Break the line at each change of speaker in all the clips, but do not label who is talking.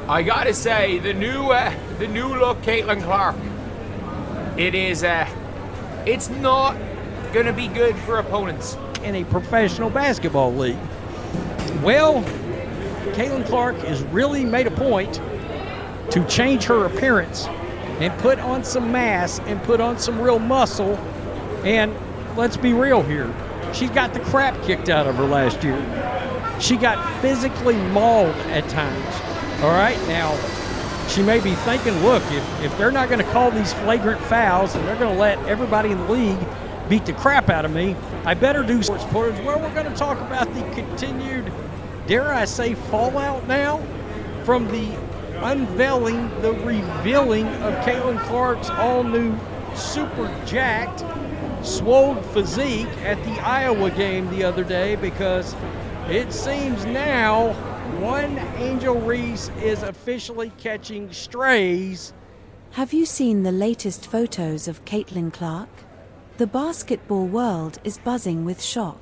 I gotta say, the new look Caitlin Clark, it's not gonna be good for opponents.
In a professional basketball league. Well, Caitlin Clark has really made a point to change her appearance and put on some mass and put on some real muscle. And let's be real here. She got the crap kicked out of her last year. She got physically mauled at times. All right, now she may be thinking, look, if they're not going to call these flagrant fouls and they're going to let everybody in the league beat the crap out of me, I better do sports reporters, where we're going to talk about the continued, dare I say, fallout now from the unveiling, the revealing of Caitlin Clark's all-new super jacked, swole physique at the Iowa game the other day, because it seems now one Angel Reese is officially catching strays.
Have you seen the latest photos of Caitlin Clark? The basketball world is buzzing with shock.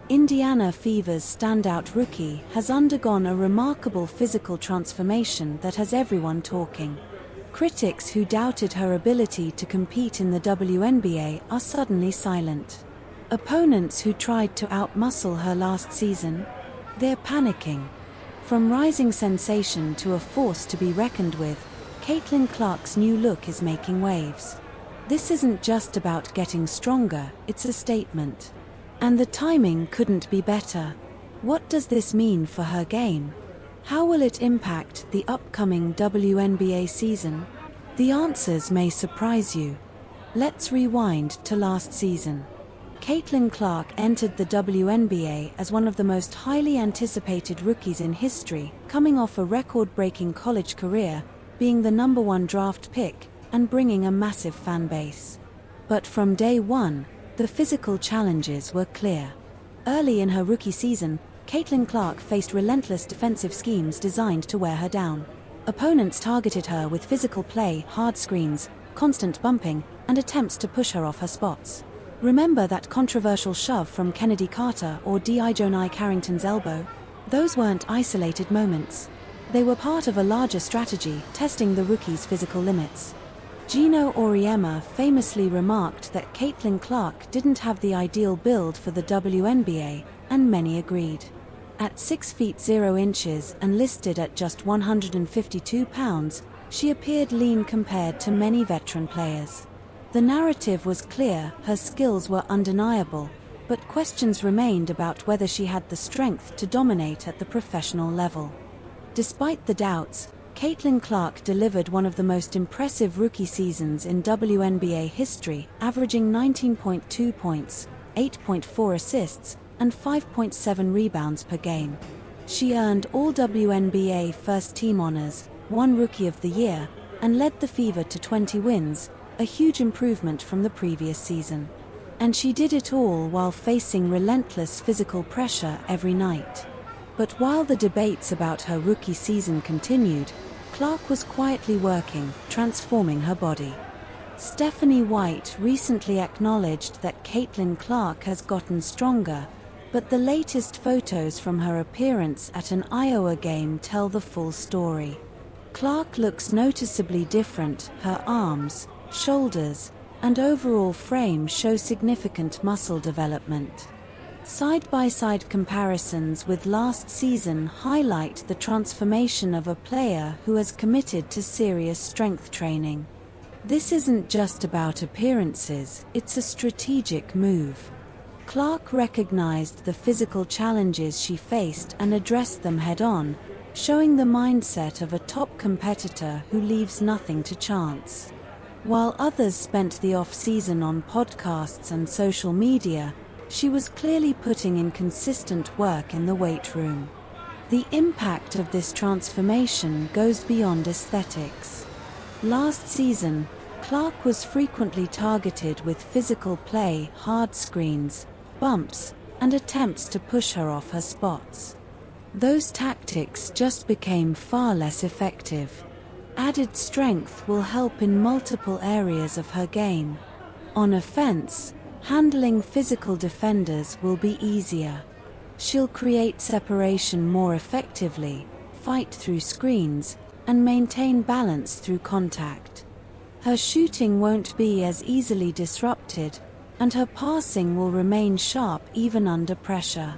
Indiana Fever's standout rookie has undergone a remarkable physical transformation that has everyone talking. Critics who doubted her ability to compete in the WNBA are suddenly silent. Opponents who tried to outmuscle her last season, they're panicking. From rising sensation to a force to be reckoned with, Caitlin Clark's new look is making waves. This isn't just about getting stronger, it's a statement. And the timing couldn't be better. What does this mean for her game? How will it impact the upcoming WNBA season? The answers may surprise you. Let's rewind to last season. Caitlin Clark entered the WNBA as one of the most highly anticipated rookies in history, coming off a record-breaking college career, being the #1 draft pick, and bringing a massive fan base. But from day one, the physical challenges were clear. Early in her rookie season, Caitlin Clark faced relentless defensive schemes designed to wear her down. Opponents targeted her with physical play, hard screens, constant bumping, and attempts to push her off her spots. Remember that controversial shove from Kennedy Carter or Dijonai Carrington's elbow? Those weren't isolated moments. They were part of a larger strategy, testing the rookie's physical limits. Gino Auriemma famously remarked that Caitlin Clark didn't have the ideal build for the WNBA, and many agreed. At 6 feet 0 inches and listed at just 152 pounds, she appeared lean compared to many veteran players. The narrative was clear, her skills were undeniable, but questions remained about whether she had the strength to dominate at the professional level. Despite the doubts, Caitlin Clark delivered one of the most impressive rookie seasons in WNBA history, averaging 19.2 points, 8.4 assists, and 5.7 rebounds per game. She earned all WNBA first-team honors, won Rookie of the Year, and led the Fever to 20 wins, a huge improvement from the previous season. And she did it all while facing relentless physical pressure every night. But while the debates about her rookie season continued, Clark was quietly working, transforming her body. Stephanie White recently acknowledged that Caitlin Clark has gotten stronger, but the latest photos from her appearance at an Iowa game tell the full story. Clark looks noticeably different. Her arms, shoulders, and overall frame show significant muscle development. Side-by-side comparisons with last season highlight the transformation of a player who has committed to serious strength training. This isn't just about appearances, it's a strategic move. Clark recognized the physical challenges she faced and addressed them head-on, showing the mindset of a top competitor who leaves nothing to chance. While others spent the off-season on podcasts and social media, she was clearly putting in consistent work in the weight room. The impact of this transformation goes beyond aesthetics. Last season, Clark was frequently targeted with physical play, hard screens, bumps, and attempts to push her off her spots. Those tactics just became far less effective. Added strength will help in multiple areas of her game. On offense, handling physical defenders will be easier. She'll create separation more effectively, fight through screens, and maintain balance through contact. Her shooting won't be as easily disrupted, and her passing will remain sharp even under pressure.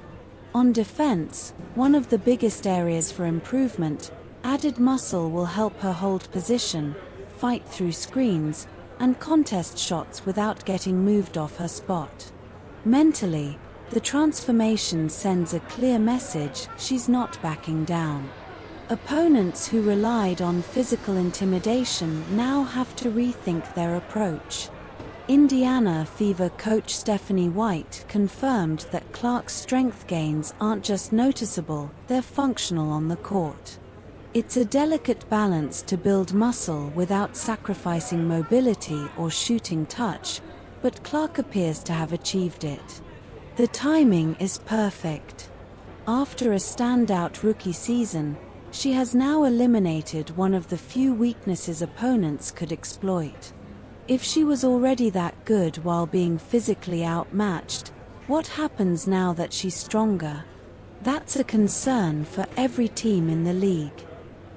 On defense, one of the biggest areas for improvement, added muscle will help her hold position, fight through screens, and contest shots without getting moved off her spot. Mentally, the transformation sends a clear message: she's not backing down. Opponents who relied on physical intimidation now have to rethink their approach. Indiana Fever coach Stephanie White confirmed that Clark's strength gains aren't just noticeable, they're functional on the court. It's a delicate balance to build muscle without sacrificing mobility or shooting touch, but Clark appears to have achieved it. The timing is perfect. After a standout rookie season, she has now eliminated one of the few weaknesses opponents could exploit. If she was already that good while being physically outmatched, what happens now that she's stronger? That's a concern for every team in the league.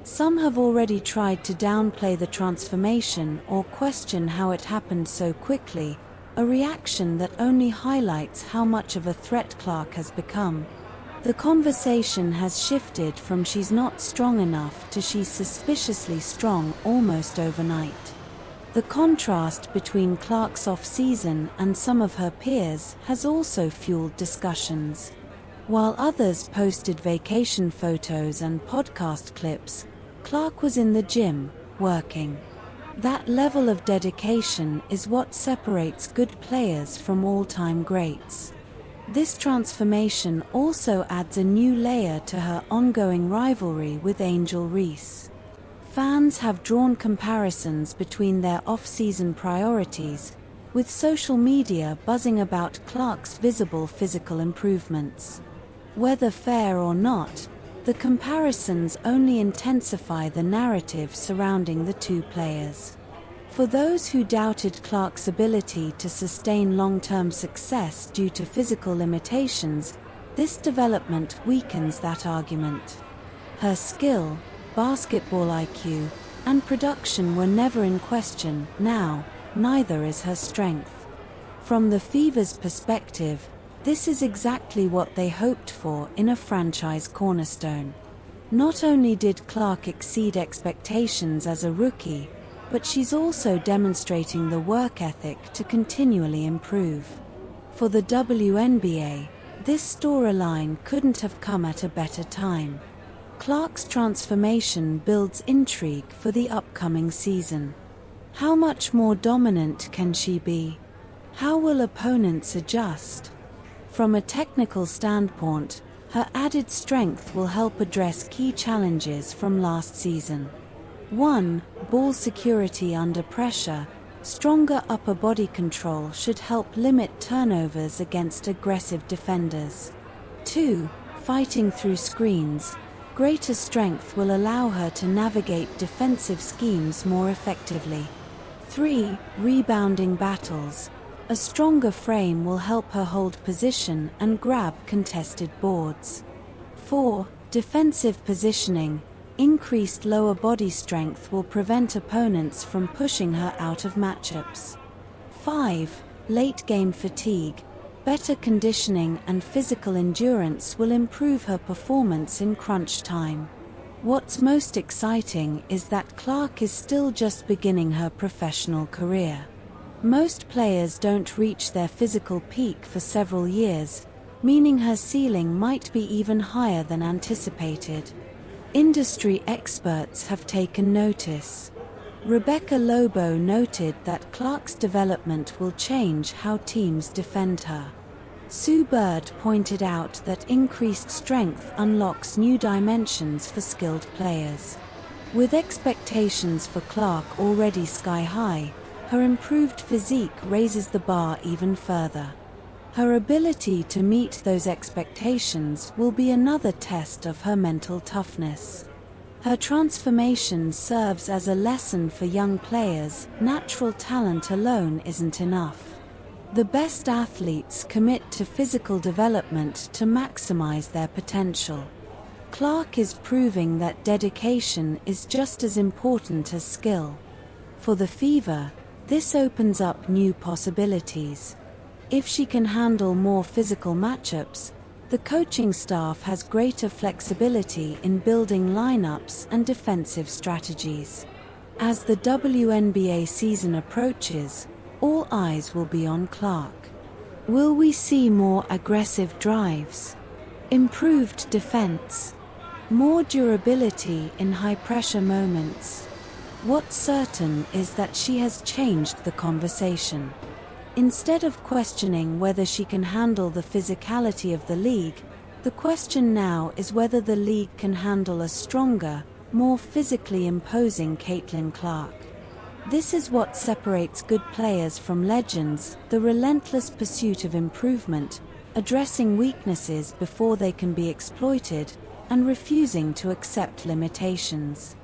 Some have already tried to downplay the transformation or question how it happened so quickly, a reaction that only highlights how much of a threat Clark has become. The conversation has shifted from "she's not strong enough" to "she's suspiciously strong" almost overnight. The contrast between Clark's off-season and some of her peers has also fueled discussions. While others posted vacation photos and podcast clips, Clark was in the gym, working. That level of dedication is what separates good players from all-time greats. This transformation also adds a new layer to her ongoing rivalry with Angel Reese. Fans have drawn comparisons between their off-season priorities, with social media buzzing about Clark's visible physical improvements. Whether fair or not, the comparisons only intensify the narrative surrounding the two players. For those who doubted Clark's ability to sustain long-term success due to physical limitations, this development weakens that argument. Her skill, basketball IQ, and production were never in question. Now, neither is her strength. From the Fever's perspective, this is exactly what they hoped for in a franchise cornerstone. Not only did Clark exceed expectations as a rookie, but she's also demonstrating the work ethic to continually improve. For the WNBA, this storyline couldn't have come at a better time. Clark's transformation builds intrigue for the upcoming season. How much more dominant can she be? How will opponents adjust? From a technical standpoint, her added strength will help address key challenges from last season. 1. Ball security under pressure. Stronger upper body control should help limit turnovers against aggressive defenders. 2. Fighting through screens. Greater strength will allow her to navigate defensive schemes more effectively. 3. Rebounding battles. A stronger frame will help her hold position and grab contested boards. 4. Defensive positioning. Increased lower body strength will prevent opponents from pushing her out of matchups. 5. Late game fatigue. Better conditioning and physical endurance will improve her performance in crunch time. What's most exciting is that Clark is still just beginning her professional career. Most players don't reach their physical peak for several years, meaning her ceiling might be even higher than anticipated. Industry experts have taken notice. Rebecca Lobo noted that Clark's development will change how teams defend her. Sue Bird pointed out that increased strength unlocks new dimensions for skilled players. With expectations for Clark already sky high, her improved physique raises the bar even further. Her ability to meet those expectations will be another test of her mental toughness. Her transformation serves as a lesson for young players: natural talent alone isn't enough. The best athletes commit to physical development to maximize their potential. Clark is proving that dedication is just as important as skill. For the Fever, this opens up new possibilities. If she can handle more physical matchups, the coaching staff has greater flexibility in building lineups and defensive strategies. As the WNBA season approaches, all eyes will be on Clark. Will we see more aggressive drives? Improved defense? More durability in high-pressure moments? What's certain is that she has changed the conversation. Instead of questioning whether she can handle the physicality of the league, the question now is whether the league can handle a stronger, more physically imposing Caitlin Clark. This is what separates good players from legends, the relentless pursuit of improvement, addressing weaknesses before they can be exploited, and refusing to accept limitations.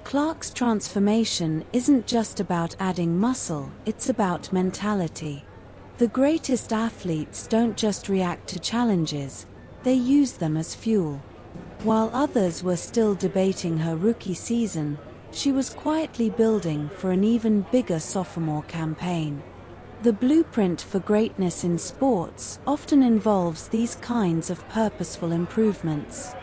Clark's transformation isn't just about adding muscle, it's about mentality. The greatest athletes don't just react to challenges, they use them as fuel. While others were still debating her rookie season, she was quietly building for an even bigger sophomore campaign. The blueprint for greatness in sports often involves these kinds of purposeful improvements.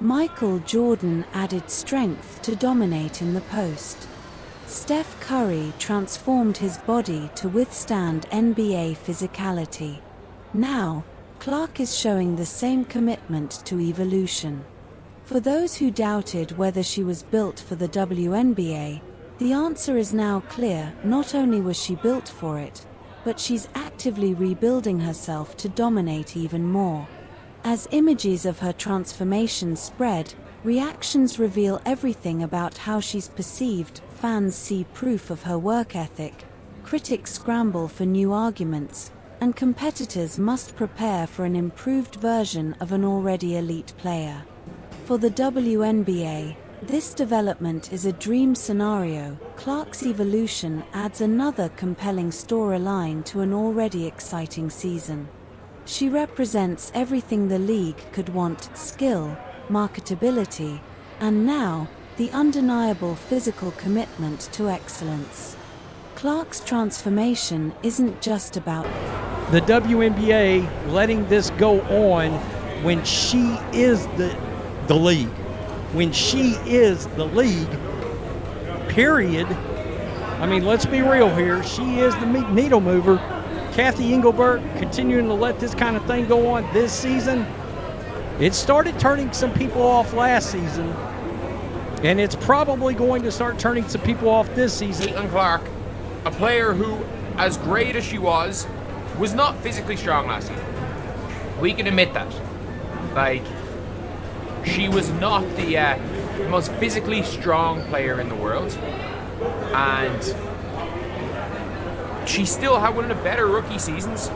Michael Jordan added strength to dominate in the post. Steph Curry transformed his body to withstand NBA physicality. Now, Clark is showing the same commitment to evolution. For those who doubted whether she was built for the WNBA, the answer is now clear. Not only was she built for it, but she's actively rebuilding herself to dominate even more. As images of her transformation spread, reactions reveal everything about how she's perceived. Fans see proof of her work ethic, critics scramble for new arguments, and competitors must prepare for an improved version of an already elite player. For the WNBA, this development is a dream scenario. Clark's evolution adds another compelling storyline to an already exciting season. She represents everything the league could want: skill, marketability, and now, the undeniable physical commitment to excellence. Clark's transformation isn't just about
the WNBA letting this go on when she is the league. When she is the league, period. I mean, let's be real here. She is the needle mover. Kathy Engelbert continuing to let this kind of thing go on this season. It started turning some people off last season, and it's probably going to start turning some people off this season.
Caitlin Clark, a player who, as great as she was not physically strong last season. We can admit that. Like, she was not the most physically strong player in the world, and she still had one of the better rookie seasons